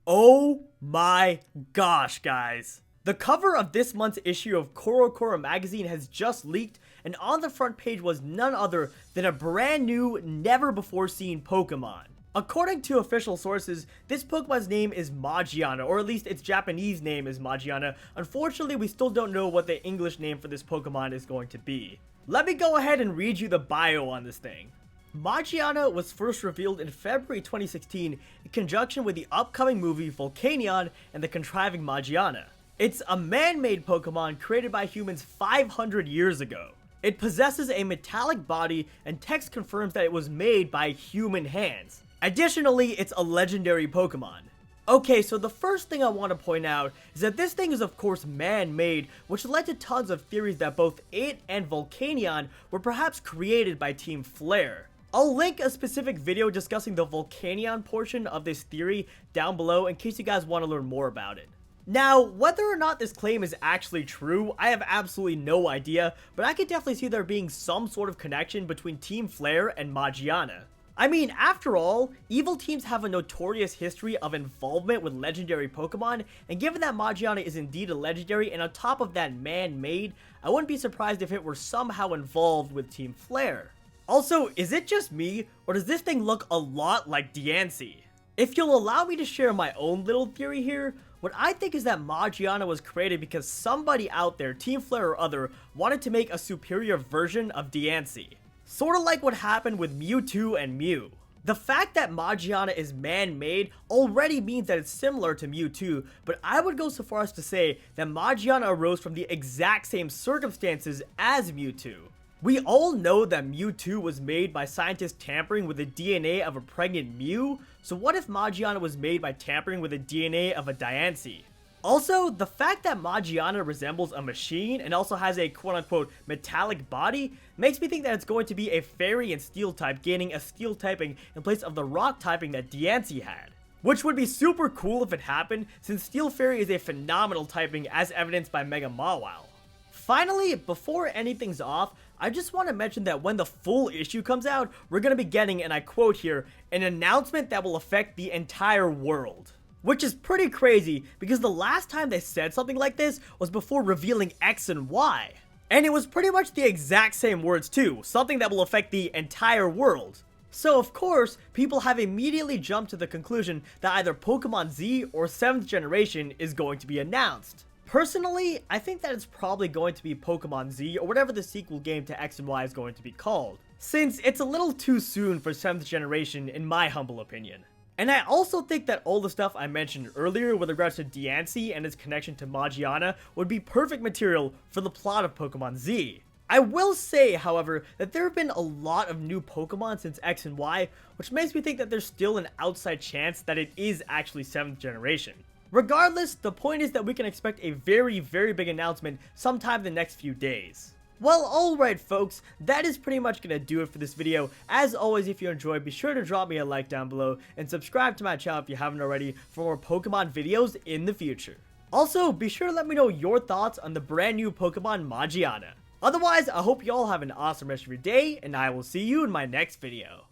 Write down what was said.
Oh my gosh, guys. The cover of this month's issue of CoroCoro magazine has just leaked, and on the front page was none other than a brand new, never before seen Pokemon. According to official sources, this Pokemon's name is Magiana, or at least its Japanese name is Magiana. Unfortunately, we still don't know what the English name for this Pokemon is going to be. Let me go ahead and read you the bio on this thing. Magiana was first revealed in February 2016 in conjunction with the upcoming movie Volcanion and the contriving Magiana. It's a man-made Pokemon created by humans 500 years ago. It possesses a metallic body, and text confirms that it was made by human hands. Additionally, it's a legendary Pokemon. Okay, so the first thing I want to point out is that this thing is of course man-made, which led to tons of theories that both it and Volcanion were perhaps created by Team Flare. I'll link a specific video discussing the Volcanion portion of this theory down below in case you guys want to learn more about it. Now, whether or not this claim is actually true, I have absolutely no idea, but I could definitely see there being some sort of connection between Team Flare and Magiana. I mean, after all, evil teams have a notorious history of involvement with legendary Pokemon, and given that Magiana is indeed a legendary and on top of that man-made, I wouldn't be surprised if it were somehow involved with Team Flare. Also, is it just me, or does this thing look a lot like Diancie? If you'll allow me to share my own little theory here, what I think is that Magiana was created because somebody out there, Team Flare or other, wanted to make a superior version of Diancie. Sorta like what happened with Mewtwo and Mew. The fact that Magiana is man-made already means that it's similar to Mewtwo, but I would go so far as to say that Magiana arose from the exact same circumstances as Mewtwo. We all know that Mewtwo was made by scientists tampering with the DNA of a pregnant Mew, so what if Magiana was made by tampering with the DNA of a Diancie? Also, the fact that Magiana resembles a machine and also has a quote-unquote metallic body makes me think that it's going to be a fairy and steel type gaining a steel typing in place of the rock typing that Diancie had. Which would be super cool if it happened, since Steel Fairy is a phenomenal typing as evidenced by Mega Mawile. Finally, before anything's off, I just want to mention that when the full issue comes out, we're going to be getting, and I quote here, an announcement that will affect the entire world. Which is pretty crazy, because the last time they said something like this was before revealing X and Y. And it was pretty much the exact same words too, something that will affect the entire world. So of course, people have immediately jumped to the conclusion that either Pokemon Z or 7th generation is going to be announced. Personally, I think that it's probably going to be Pokemon Z or whatever the sequel game to X and Y is going to be called, since it's a little too soon for 7th generation in my humble opinion. And I also think that all the stuff I mentioned earlier with regards to Diancie and its connection to Magiana would be perfect material for the plot of Pokemon Z. I will say, however, that there have been a lot of new Pokemon since X and Y, which makes me think that there's still an outside chance that it is actually 7th generation. Regardless, the point is that we can expect a very big announcement sometime in the next few days. Well, alright folks, that is pretty much gonna do it for this video. As always, if you enjoyed, be sure to drop me a like down below and subscribe to my channel if you haven't already for more Pokemon videos in the future. Also, be sure to let me know your thoughts on the brand new Pokemon Magiana. Otherwise, I hope you all have an awesome rest of your day, and I will see you in my next video.